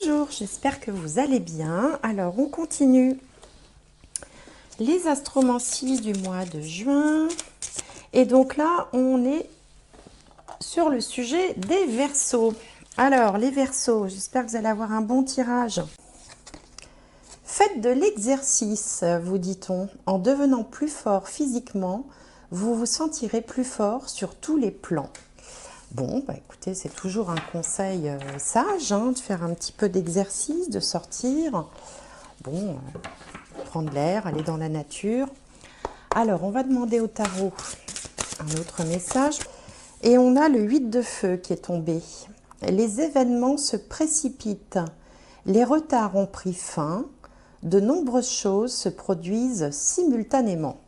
Bonjour, j'espère que vous allez bien. Alors, on continue les astromancies du mois de juin. Et donc là, on est sur le sujet des Verseaux. Alors, les Verseaux, j'espère que vous allez avoir un bon tirage. Faites de l'exercice, vous dit-on. En devenant plus fort physiquement, vous vous sentirez plus fort sur tous les plans. Bon, bah écoutez, c'est toujours un conseil sage, hein, de faire un petit peu d'exercice, de sortir. Bon, prendre l'air, aller dans la nature. Alors, on va demander au tarot un autre message. Et on a le 8 de feu qui est tombé. Les événements se précipitent. Les retards ont pris fin. De nombreuses choses se produisent simultanément.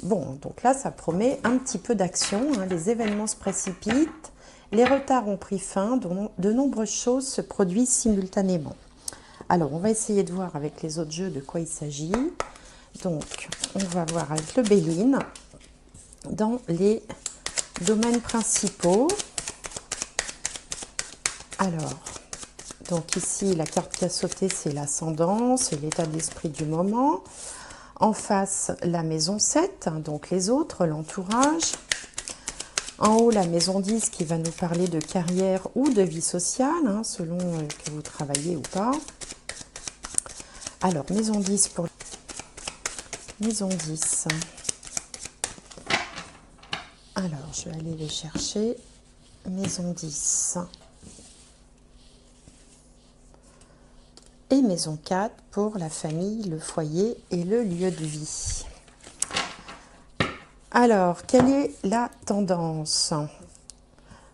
Bon, donc là, ça promet un petit peu d'action, hein. Les événements se précipitent. Les retards ont pris fin. De nombreuses choses se produisent simultanément. Alors, on va essayer de voir avec les autres jeux de quoi il s'agit. Donc, on va voir avec le Béline dans les domaines principaux. Alors, donc ici, la carte qui a sauté, c'est l'ascendant, c'est l'état d'esprit du moment. En face, la maison 7, donc les autres, l'entourage. En haut, la maison 10 qui va nous parler de carrière ou de vie sociale, selon que vous travaillez ou pas. Alors, maison 10 pour maison 10. Alors, je vais aller les chercher. Maison 10. Et maison 4 pour la famille, le foyer et le lieu de vie. Alors, quelle est la tendance?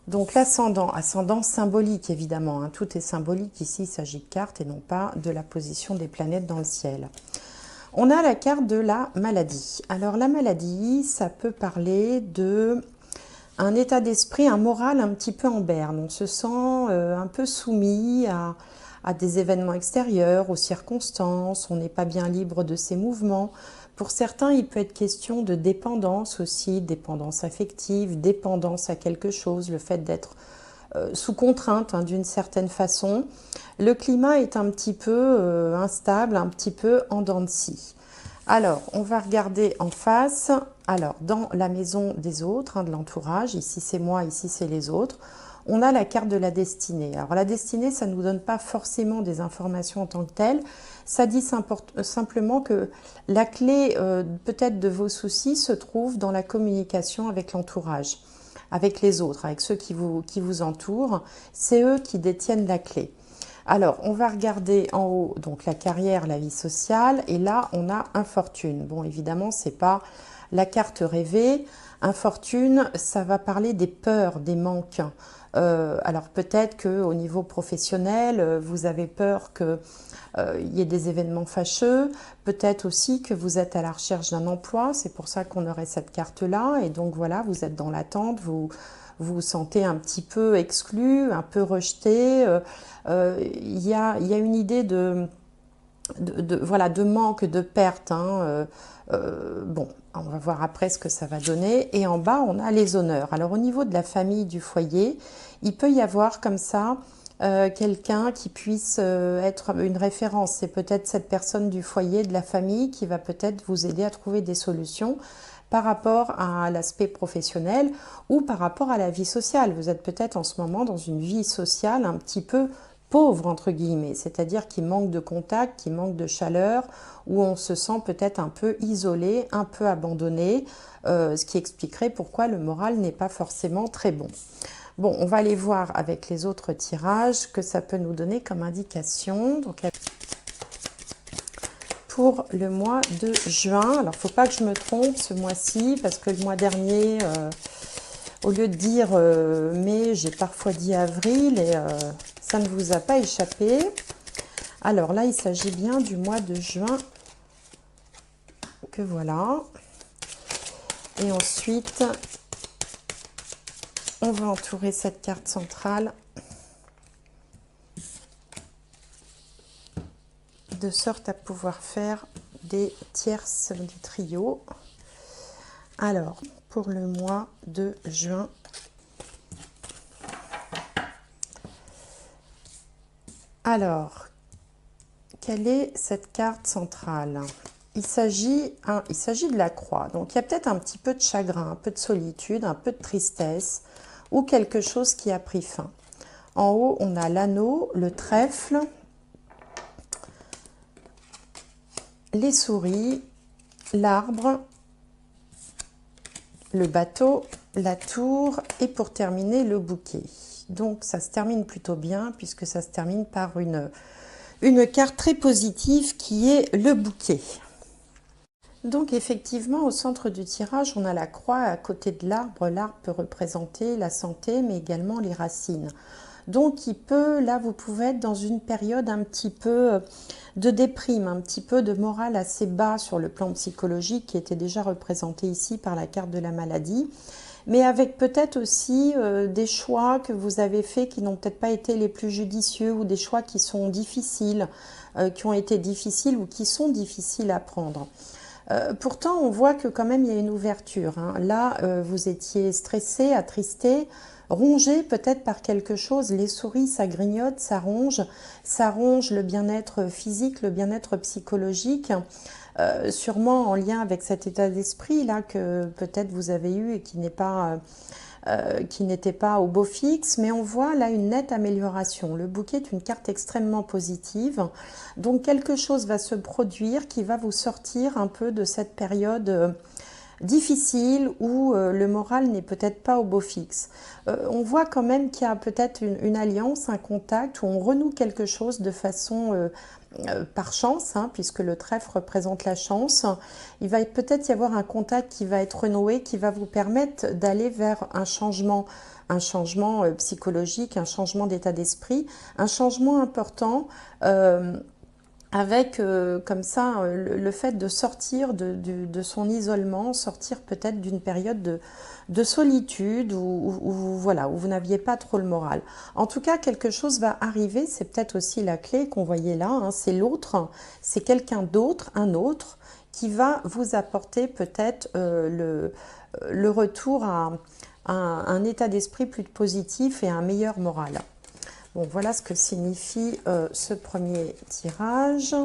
Donc l'ascendant, ascendant symbolique évidemment, hein, tout est symbolique ici, il s'agit de cartes et non pas de la position des planètes dans le ciel. On a la carte de la maladie. Alors la maladie, ça peut parler de un état d'esprit, un moral un petit peu en berne. On se sent un peu soumis à des événements extérieurs, aux circonstances, on n'est pas bien libre de ses mouvements. Pour certains, il peut être question de dépendance aussi, dépendance affective, dépendance à quelque chose, le fait d'être sous contrainte, hein, d'une certaine façon. Le climat est un petit peu instable, un petit peu en dents de scie. Alors, on va regarder en face. Alors, dans la maison des autres, hein, de l'entourage, ici c'est moi, ici c'est les autres, on a la carte de la destinée. Alors, la destinée, ça ne nous donne pas forcément des informations en tant que telles. Ça dit simplement que la clé, peut-être, de vos soucis se trouve dans la communication avec l'entourage, avec les autres, avec ceux qui vous entourent. C'est eux qui détiennent la clé. Alors, on va regarder en haut, donc la carrière, la vie sociale, et là, on a infortune. Bon, évidemment, c'est pas la carte rêvée. Infortune, ça va parler des peurs, des manques. Alors, peut-être qu'au niveau professionnel, vous avez peur qu'il y ait des événements fâcheux. Peut-être aussi que vous êtes à la recherche d'un emploi. C'est pour ça qu'on aurait cette carte-là. Et donc, voilà, vous êtes dans l'attente, vous vous sentez un petit peu exclu, un peu rejeté. Il y a une idée voilà, de manque, de perte, hein. Bon, on va voir après ce que ça va donner. Et en bas, on a les honneurs. Alors, au niveau de la famille, du foyer, il peut y avoir comme ça quelqu'un qui puisse être une référence. C'est peut-être cette personne du foyer, de la famille, qui va peut-être vous aider à trouver des solutions par rapport à l'aspect professionnel ou par rapport à la vie sociale. Vous êtes peut-être en ce moment dans une vie sociale un petit peu pauvre, entre guillemets, c'est-à-dire qui manque de contact, qui manque de chaleur, où on se sent peut-être un peu isolé, un peu abandonné, ce qui expliquerait pourquoi le moral n'est pas forcément très bon. Bon, on va aller voir avec les autres tirages que ça peut nous donner comme indication. Donc, pour le mois de juin, alors il ne faut pas que je me trompe ce mois-ci, parce que le mois dernier, au lieu de dire mai, j'ai parfois dit avril, et ça ne vous a pas échappé. Alors là, il s'agit bien du mois de juin, que voilà. Et ensuite, on va entourer cette carte centrale de sorte à pouvoir faire des tierces du trio. Alors, pour le mois de juin, Alors, quelle est cette carte centrale? Il s'agit de la croix. Donc, il y a peut-être un petit peu de chagrin, un peu de solitude, un peu de tristesse ou quelque chose qui a pris fin. En haut, on a l'anneau, le trèfle, les souris, l'arbre, le bateau, la tour et pour terminer, le bouquet. Donc, ça se termine plutôt bien puisque ça se termine par une carte très positive qui est le bouquet. Donc effectivement, au centre du tirage, on a la croix à côté de l'arbre. L'arbre peut représenter la santé, mais également les racines. Donc là, vous pouvez être dans une période un petit peu de déprime, un petit peu de morale assez bas sur le plan psychologique, qui était déjà représenté ici par la carte de la maladie. Mais avec peut-être aussi des choix que vous avez faits qui n'ont peut-être pas été les plus judicieux ou des choix qui sont difficiles, qui ont été difficiles ou qui sont difficiles à prendre. Pourtant, on voit que quand même il y a une ouverture. Hein. Là, vous étiez stressé, attristé, rongé peut-être par quelque chose. Les souris, ça grignote, ça ronge le bien-être physique, le bien-être psychologique. Sûrement en lien avec cet état d'esprit là que peut-être vous avez eu et qui n'était pas au beau fixe, mais on voit là une nette amélioration. Le bouquet est une carte extrêmement positive, donc quelque chose va se produire qui va vous sortir un peu de cette période difficile où le moral n'est peut-être pas au beau fixe. On voit quand même qu'il y a peut-être une alliance, un contact, où on renoue quelque chose de façon par chance, hein, puisque le trèfle représente la chance. Il va peut-être y avoir un contact qui va être renoué, qui va vous permettre d'aller vers un changement psychologique, un changement d'état d'esprit, un changement important avec comme ça le fait de sortir de son isolement, sortir peut-être d'une période de solitude où voilà, où vous n'aviez pas trop le moral. En tout cas, quelque chose va arriver, c'est peut-être aussi la clé qu'on voyait là, hein, c'est l'autre, c'est quelqu'un d'autre, un autre, qui va vous apporter peut-être le retour à un état d'esprit plus positif et un meilleur moral. Bon, voilà ce que signifie ce premier tirage.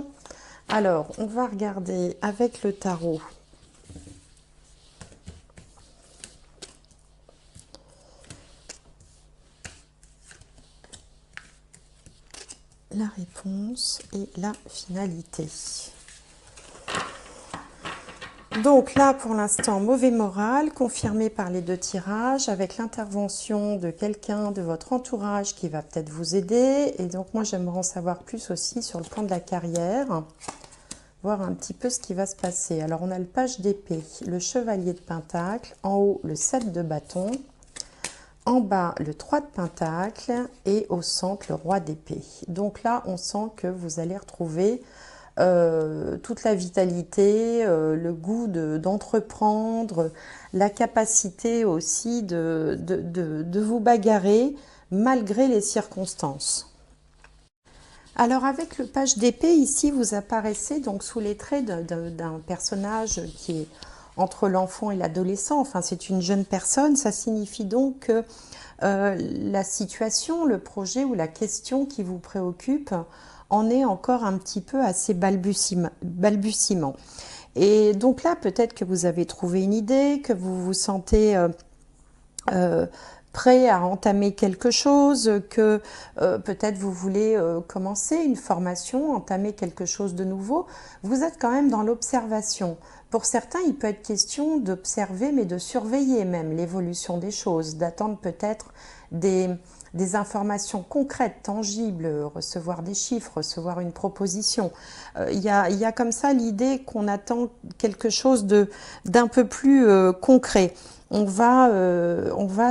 Alors, on va regarder avec le tarot. La réponse et la finalité. Donc là, pour l'instant, mauvais moral, confirmé par les deux tirages, avec l'intervention de quelqu'un de votre entourage qui va peut-être vous aider. Et donc moi, j'aimerais en savoir plus aussi sur le plan de la carrière, voir un petit peu ce qui va se passer. Alors, on a le page d'épée, le chevalier de pentacle, en haut, le 7 de bâton, en bas, le 3 de pentacle et au centre, le roi d'épée. Donc là, on sent que vous allez retrouver toute la vitalité, le goût d'entreprendre, la capacité aussi de vous bagarrer malgré les circonstances. Alors avec le page d'épée, ici, vous apparaissez donc sous les traits d'un personnage qui est entre l'enfant et l'adolescent, enfin c'est une jeune personne, ça signifie donc que la situation, le projet ou la question qui vous préoccupe en est encore un petit peu à ses balbutiements. Et donc là, peut-être que vous avez trouvé une idée, que vous vous sentez prêt à entamer quelque chose, que peut-être vous voulez commencer une formation, entamer quelque chose de nouveau. Vous êtes quand même dans l'observation. Pour certains, il peut être question d'observer, mais de surveiller même l'évolution des choses, d'attendre peut-être des informations concrètes, tangibles, recevoir des chiffres, recevoir une proposition. Il y a comme ça l'idée qu'on attend quelque chose d'un peu plus concret. On va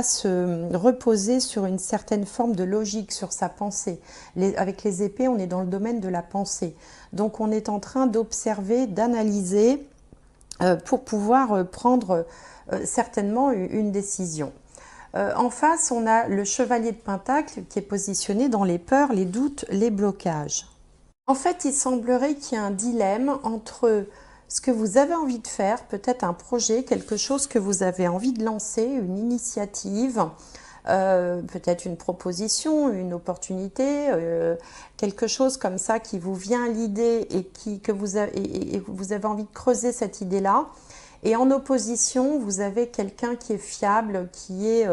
se reposer sur une certaine forme de logique, sur sa pensée. Avec les épées, on est dans le domaine de la pensée. Donc on est en train d'observer, d'analyser pour pouvoir prendre certainement une décision. En face, on a le chevalier de pentacle qui est positionné dans les peurs, les doutes, les blocages. En fait, il semblerait qu'il y ait un dilemme entre ce que vous avez envie de faire, peut-être un projet, quelque chose que vous avez envie de lancer, une initiative, peut-être une proposition, une opportunité, quelque chose comme ça qui vous vient à l'idée et que vous avez envie de creuser cette idée-là. Et en opposition, vous avez quelqu'un qui est fiable, qui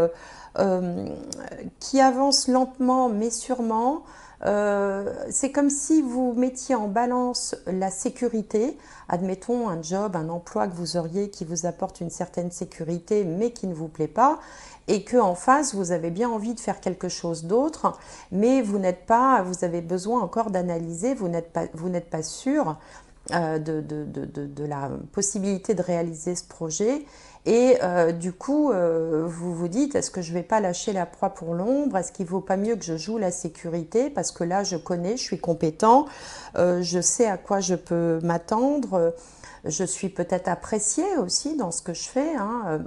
avance lentement mais sûrement. C'est comme si vous mettiez en balance la sécurité, admettons un job, un emploi que vous auriez qui vous apporte une certaine sécurité mais qui ne vous plaît pas, et que en face vous avez bien envie de faire quelque chose d'autre, mais vous avez besoin encore d'analyser, vous n'êtes pas sûr de la possibilité de réaliser ce projet. Et du coup, vous vous dites, est-ce que je ne vais pas lâcher la proie pour l'ombre? Est-ce qu'il ne vaut pas mieux que je joue la sécurité? Parce que là, je connais, je suis compétent, je sais à quoi je peux m'attendre, je suis peut-être appréciée aussi dans ce que je fais, hein,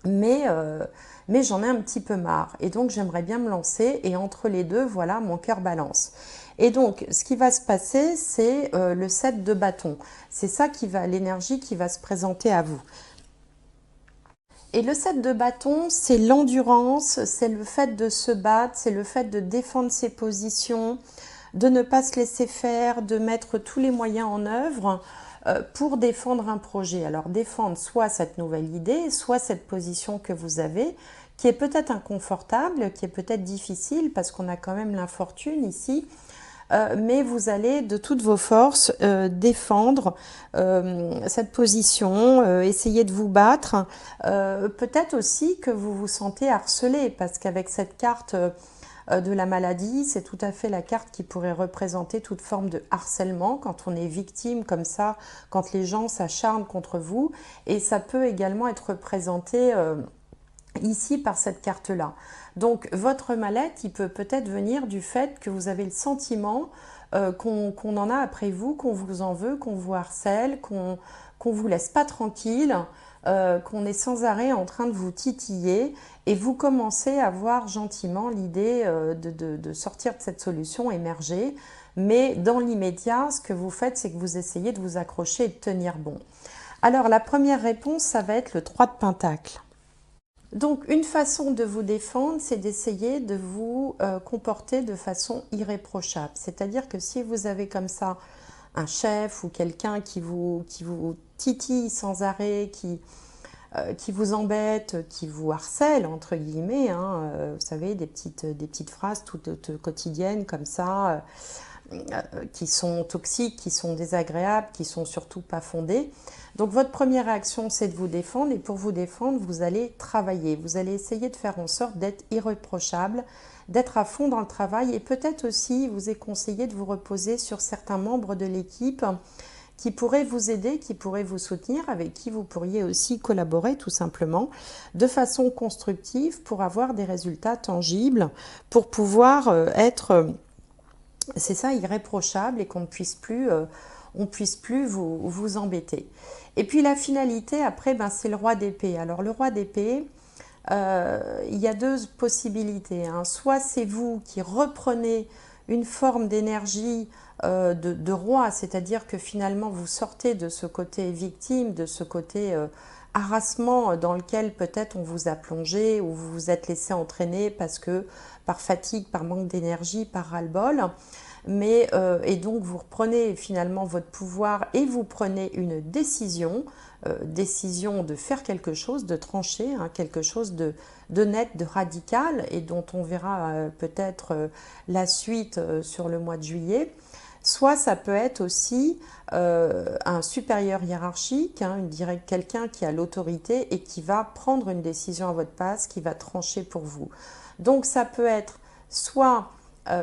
mais, euh, mais j'en ai un petit peu marre. Et donc, j'aimerais bien me lancer. Et entre les deux, voilà, mon cœur balance. Et donc, ce qui va se passer, c'est le 7 de bâton. C'est ça l'énergie qui va se présenter à vous. Et le 7 de bâton, c'est l'endurance, c'est le fait de se battre, c'est le fait de défendre ses positions, de ne pas se laisser faire, de mettre tous les moyens en œuvre pour défendre un projet. Alors défendre soit cette nouvelle idée, soit cette position que vous avez, qui est peut-être inconfortable, qui est peut-être difficile parce qu'on a quand même l'infortune ici, mais vous allez de toutes vos forces défendre cette position, essayer de vous battre. Peut-être aussi que vous vous sentez harcelé, parce qu'avec cette carte de la maladie, c'est tout à fait la carte qui pourrait représenter toute forme de harcèlement quand on est victime comme ça, quand les gens s'acharnent contre vous. Et ça peut également être représenté ici par cette carte-là. Donc votre mal-être, il peut peut-être venir du fait que vous avez le sentiment qu'on en a après vous, qu'on vous en veut, qu'on vous harcèle, qu'on vous laisse pas tranquille, qu'on est sans arrêt en train de vous titiller, et vous commencez à voir gentiment l'idée de sortir de cette solution émerger. Mais dans l'immédiat, ce que vous faites, c'est que vous essayez de vous accrocher et de tenir bon. Alors la première réponse, ça va être le 3 de Pentacle. Donc une façon de vous défendre, c'est d'essayer de vous comporter de façon irréprochable. C'est-à-dire que si vous avez comme ça un chef ou quelqu'un qui vous titille sans arrêt, qui vous embête, qui vous harcèle, entre guillemets, hein, vous savez, des petites phrases toutes quotidiennes comme ça, qui sont toxiques, qui sont désagréables, qui sont surtout pas fondées. Donc votre première réaction, c'est de vous défendre, et pour vous défendre, vous allez travailler. Vous allez essayer de faire en sorte d'être irréprochable, d'être à fond dans le travail, et peut-être aussi, il vous est conseillé de vous reposer sur certains membres de l'équipe qui pourraient vous aider, qui pourraient vous soutenir, avec qui vous pourriez aussi collaborer tout simplement de façon constructive pour avoir des résultats tangibles, pour pouvoir être... c'est ça, irréprochable, et qu'on ne puisse plus, vous embêter. Et puis la finalité, après, ben, c'est le roi d'épée. Alors le roi d'épée, il y a deux possibilités, hein. Soit c'est vous qui reprenez une forme d'énergie de roi, c'est-à-dire que finalement vous sortez de ce côté victime, de ce côté harassement dans lequel peut-être on vous a plongé, ou vous vous êtes laissé entraîner parce que par fatigue, par manque d'énergie, par ras-le-bol. Et donc vous reprenez finalement votre pouvoir et vous prenez une décision, décision de faire quelque chose, de trancher, hein, quelque chose de net, de radical, et dont on verra peut-être la suite sur le mois de juillet. Soit ça peut être aussi un supérieur hiérarchique, hein, quelqu'un qui a l'autorité et qui va prendre une décision à votre place, qui va trancher pour vous. Donc ça peut être soit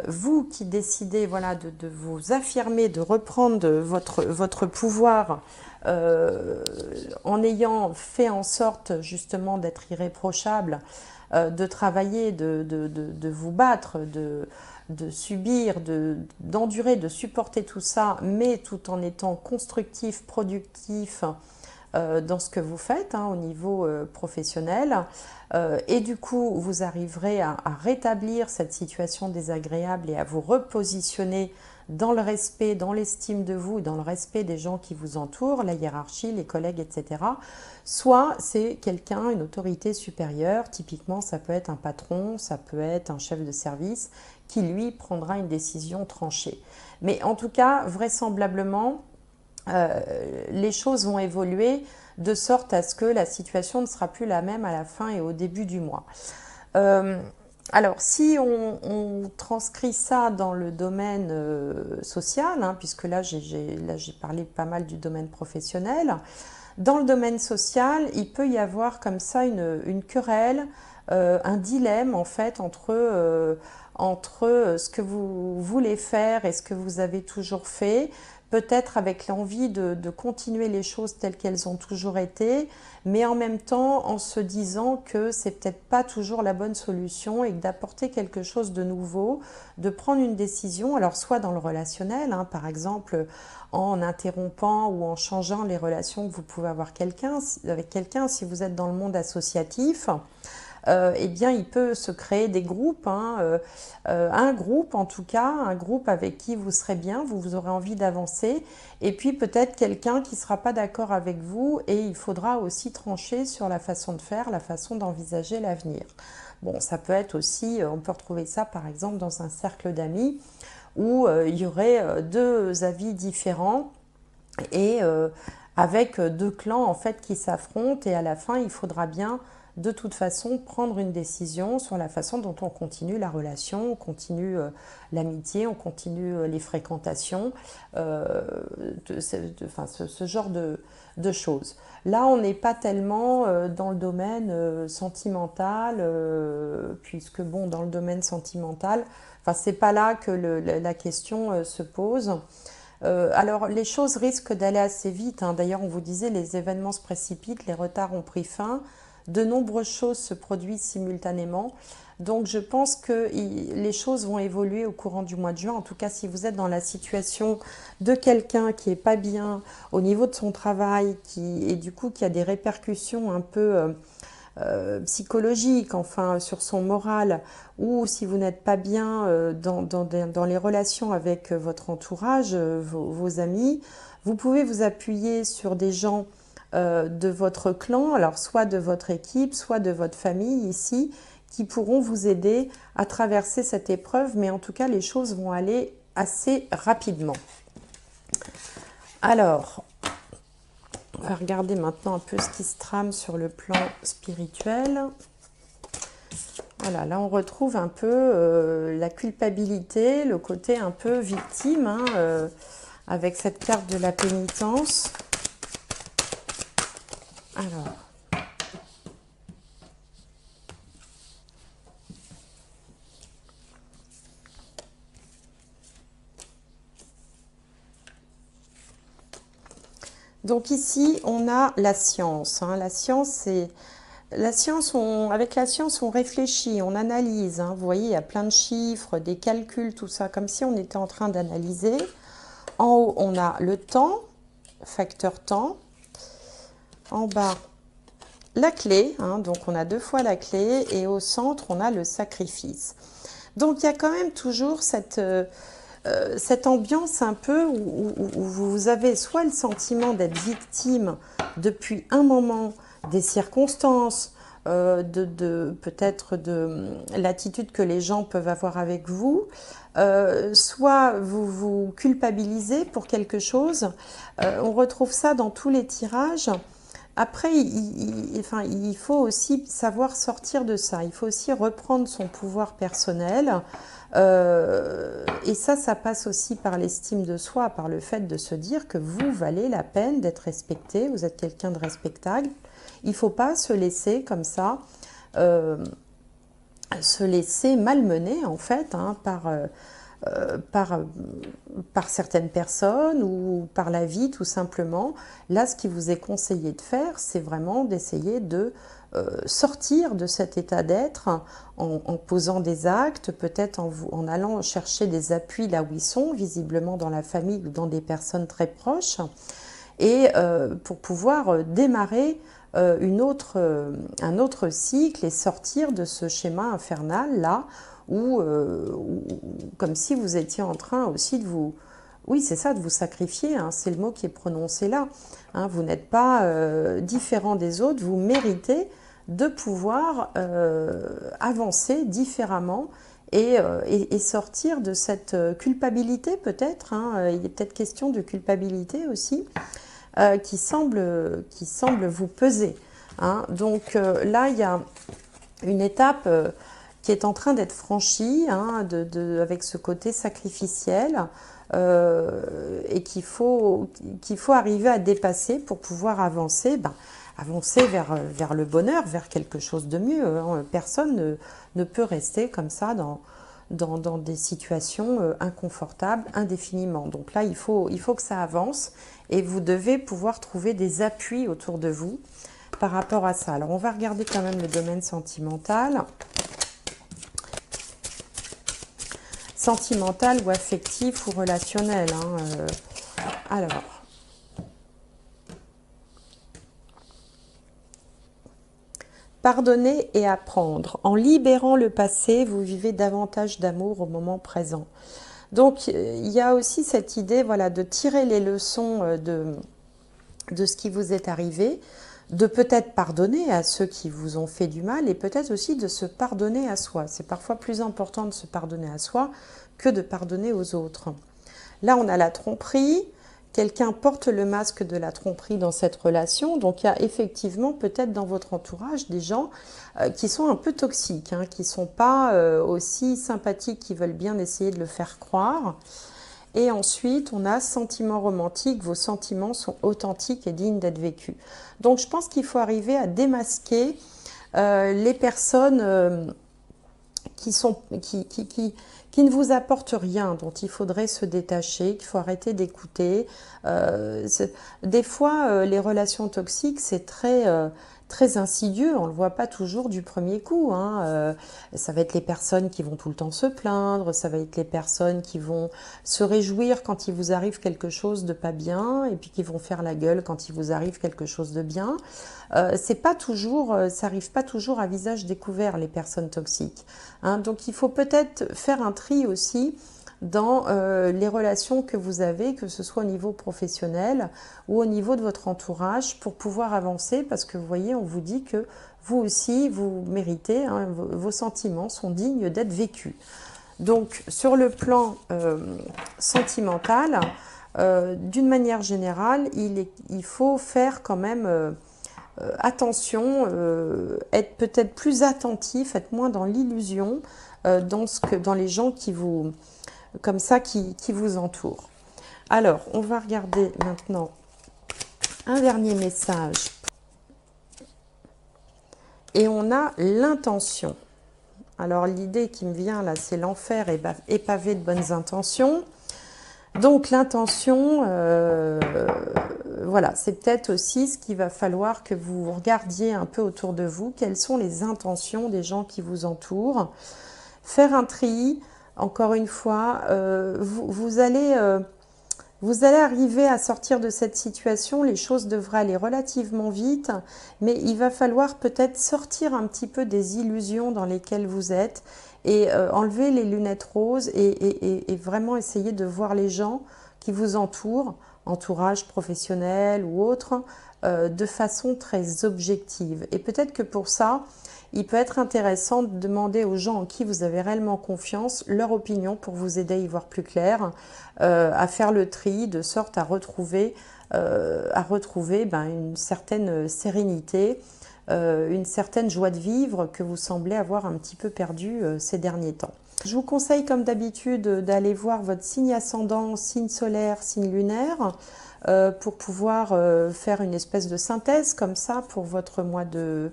vous qui décidez, voilà, de vous affirmer, de reprendre votre pouvoir en ayant fait en sorte justement d'être irréprochable, de travailler, de vous battre, de subir, d'endurer, de supporter tout ça, mais tout en étant constructif, productif, dans ce que vous faites au niveau professionnel. Et du coup, vous arriverez à rétablir cette situation désagréable et à vous repositionner dans le respect, dans l'estime de vous, dans le respect des gens qui vous entourent, la hiérarchie, les collègues, etc. Soit c'est quelqu'un, une autorité supérieure, typiquement ça peut être un patron, ça peut être un chef de service, qui lui prendra une décision tranchée. Mais en tout cas, vraisemblablement, les choses vont évoluer de sorte à ce que la situation ne sera plus la même à la fin et au début du mois. Alors, si on transcrit ça dans le domaine social, puisque là j'ai parlé pas mal du domaine professionnel, dans le domaine social, il peut y avoir comme ça une querelle, un dilemme en fait entre ce que vous voulez faire et ce que vous avez toujours fait, peut-être avec l'envie de continuer les choses telles qu'elles ont toujours été, mais en même temps en se disant que c'est peut-être pas toujours la bonne solution et d'apporter quelque chose de nouveau, de prendre une décision, alors soit dans le relationnel, par exemple en interrompant ou en changeant les relations que vous pouvez avoir avec quelqu'un, si vous êtes dans le monde associatif. Eh bien, il peut se créer des groupes, un groupe en tout cas, un groupe avec qui vous serez bien, vous aurez envie d'avancer, et puis peut-être quelqu'un qui ne sera pas d'accord avec vous, et il faudra aussi trancher sur la façon de faire, la façon d'envisager l'avenir. Bon, ça peut être aussi, on peut retrouver ça par exemple dans un cercle d'amis, où il y aurait deux avis différents, et avec deux clans en fait qui s'affrontent, et à la fin il faudra bien de toute façon prendre une décision sur la façon dont on continue la relation, on continue l'amitié, on continue les fréquentations, ce genre de choses. Là, on n'est pas tellement dans le domaine sentimental, puisque bon, dans le domaine sentimental, c'est pas là que la question se pose. Alors, les choses risquent d'aller assez vite. D'ailleurs, on vous disait, les événements se précipitent, les retards ont pris fin. De nombreuses choses se produisent simultanément. Donc, je pense que les choses vont évoluer au courant du mois de juin. En tout cas, si vous êtes dans la situation de quelqu'un qui n'est pas bien au niveau de son travail, et du coup qui a des répercussions un peu psychologiques, enfin sur son moral, ou si vous n'êtes pas bien dans les relations avec votre entourage, vos amis, vous pouvez vous appuyer sur des gens de votre clan, alors soit de votre équipe, soit de votre famille ici, qui pourront vous aider à traverser cette épreuve, mais en tout cas les choses vont aller assez rapidement. Alors, on va regarder maintenant un peu ce qui se trame sur le plan spirituel. Voilà, là on retrouve un peu la culpabilité, le côté un peu victime, avec cette carte de la pénitence. Alors, donc ici, on a la science. La science, avec la science, on réfléchit, on analyse. Vous voyez, il y a plein de chiffres, des calculs, tout ça, comme si on était en train d'analyser. En haut, on a le temps, facteur temps. En bas, la clé, donc on a deux fois la clé, et au centre, on a le sacrifice. Donc, il y a quand même toujours cette ambiance un peu où vous avez soit le sentiment d'être victime depuis un moment des circonstances, peut-être de l'attitude que les gens peuvent avoir avec vous, soit vous vous culpabilisez pour quelque chose. On retrouve ça dans tous les tirages. Après, il faut aussi savoir sortir de ça. Il faut aussi reprendre son pouvoir personnel. Et ça passe aussi par l'estime de soi, par le fait de se dire que vous valez la peine d'être respecté, vous êtes quelqu'un de respectable. Il ne faut pas se laisser comme ça, se laisser malmener en fait par certaines personnes ou par la vie tout simplement. Là, ce qui vous est conseillé de faire, c'est vraiment d'essayer de sortir de cet état d'être en posant des actes, peut-être en allant chercher des appuis là où ils sont, visiblement dans la famille ou dans des personnes très proches, et pour pouvoir démarrer un autre cycle et sortir de ce schéma infernal là, où, comme si vous étiez en train aussi de vous... Oui, c'est ça, de vous sacrifier, hein, c'est le mot qui est prononcé là. Hein, vous n'êtes pas différent des autres, vous méritez de pouvoir avancer différemment et sortir de cette culpabilité peut-être. Hein, il est peut-être question de culpabilité aussi qui semble vous peser. Hein. Donc là, il y a une étape qui est en train d'être franchie, hein, avec ce côté sacrificiel et qu'il faut arriver à dépasser pour pouvoir avancer, avancer vers le bonheur, vers quelque chose de mieux. Hein. Personne ne peut rester comme ça dans des situations inconfortables indéfiniment. Donc là, il faut que ça avance et vous devez pouvoir trouver des appuis autour de vous par rapport à ça. Alors, on va regarder quand même le domaine sentimental. Sentimental ou affectif ou relationnel. Hein, alors, pardonner et apprendre. En libérant le passé, vous vivez davantage d'amour au moment présent. Donc, il y a aussi cette idée, voilà, de tirer les leçons de ce qui vous est arrivé, de peut-être pardonner à ceux qui vous ont fait du mal et peut-être aussi de se pardonner à soi. C'est parfois plus important de se pardonner à soi que de pardonner aux autres. Là, on a la tromperie. Quelqu'un porte le masque de la tromperie dans cette relation. Donc, il y a effectivement peut-être dans votre entourage des gens qui sont un peu toxiques, hein, qui ne sont pas aussi sympathiques, qui veulent bien essayer de le faire croire. Et ensuite, on a sentiments romantiques. Vos sentiments sont authentiques et dignes d'être vécus. Donc, je pense qu'il faut arriver à démasquer les personnes qui ne vous apportent rien, dont il faudrait se détacher, qu'il faut arrêter d'écouter. Des fois, les relations toxiques, c'est très insidieux, on ne le voit pas toujours du premier coup. Hein. Ça va être les personnes qui vont tout le temps se plaindre, ça va être les personnes qui vont se réjouir quand il vous arrive quelque chose de pas bien, et puis qui vont faire la gueule quand il vous arrive quelque chose de bien. C'est pas toujours, ça n'arrive pas toujours à visage découvert, les personnes toxiques. Hein. Donc il faut peut-être faire un tri aussi dans les relations que vous avez, que ce soit au niveau professionnel ou au niveau de votre entourage, pour pouvoir avancer, parce que vous voyez, on vous dit que vous aussi, vous méritez, hein, vos sentiments sont dignes d'être vécus. Donc, sur le plan sentimental, d'une manière générale, il faut faire quand même attention, être peut-être plus attentif, être moins dans l'illusion, dans les gens qui vous... comme ça, qui vous entourent. Alors, on va regarder maintenant un dernier message. Et on a l'intention. Alors, l'idée qui me vient là, c'est l'enfer est pavé de bonnes intentions. Donc, l'intention, voilà, c'est peut-être aussi ce qu'il va falloir que vous regardiez un peu autour de vous. Quelles sont les intentions des gens qui vous entourent? Faire un tri. Encore une fois, vous allez arriver à sortir de cette situation. Les choses devraient aller relativement vite, mais il va falloir peut-être sortir un petit peu des illusions dans lesquelles vous êtes et enlever les lunettes roses et vraiment essayer de voir les gens qui vous entourent, entourage professionnel ou autre, de façon très objective. Et peut-être que pour ça, il peut être intéressant de demander aux gens en qui vous avez réellement confiance leur opinion pour vous aider à y voir plus clair, à faire le tri de sorte à retrouver une certaine sérénité, une certaine joie de vivre que vous semblez avoir un petit peu perdue ces derniers temps. Je vous conseille comme d'habitude d'aller voir votre signe ascendant, signe solaire, signe lunaire, pour pouvoir faire une espèce de synthèse comme ça pour votre mois de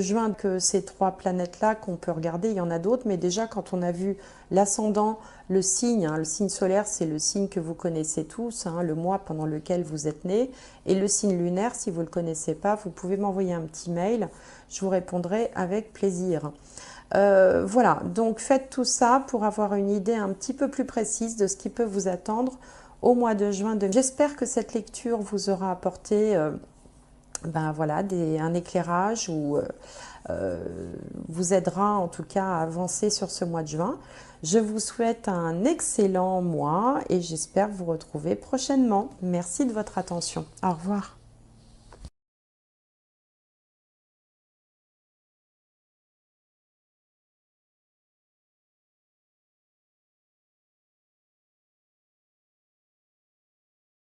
juin, que ces trois planètes-là qu'on peut regarder, il y en a d'autres, mais déjà quand on a vu l'ascendant, le signe solaire, c'est le signe que vous connaissez tous, hein, le mois pendant lequel vous êtes né, et le signe lunaire, si vous ne le connaissez pas, vous pouvez m'envoyer un petit mail, je vous répondrai avec plaisir. Voilà, donc faites tout ça pour avoir une idée un petit peu plus précise de ce qui peut vous attendre au mois de juin. J'espère que cette lecture vous aura apporté voilà, un éclairage ou vous aidera en tout cas à avancer sur ce mois de juin. Je vous souhaite un excellent mois et j'espère vous retrouver prochainement. Merci de votre attention. Au revoir.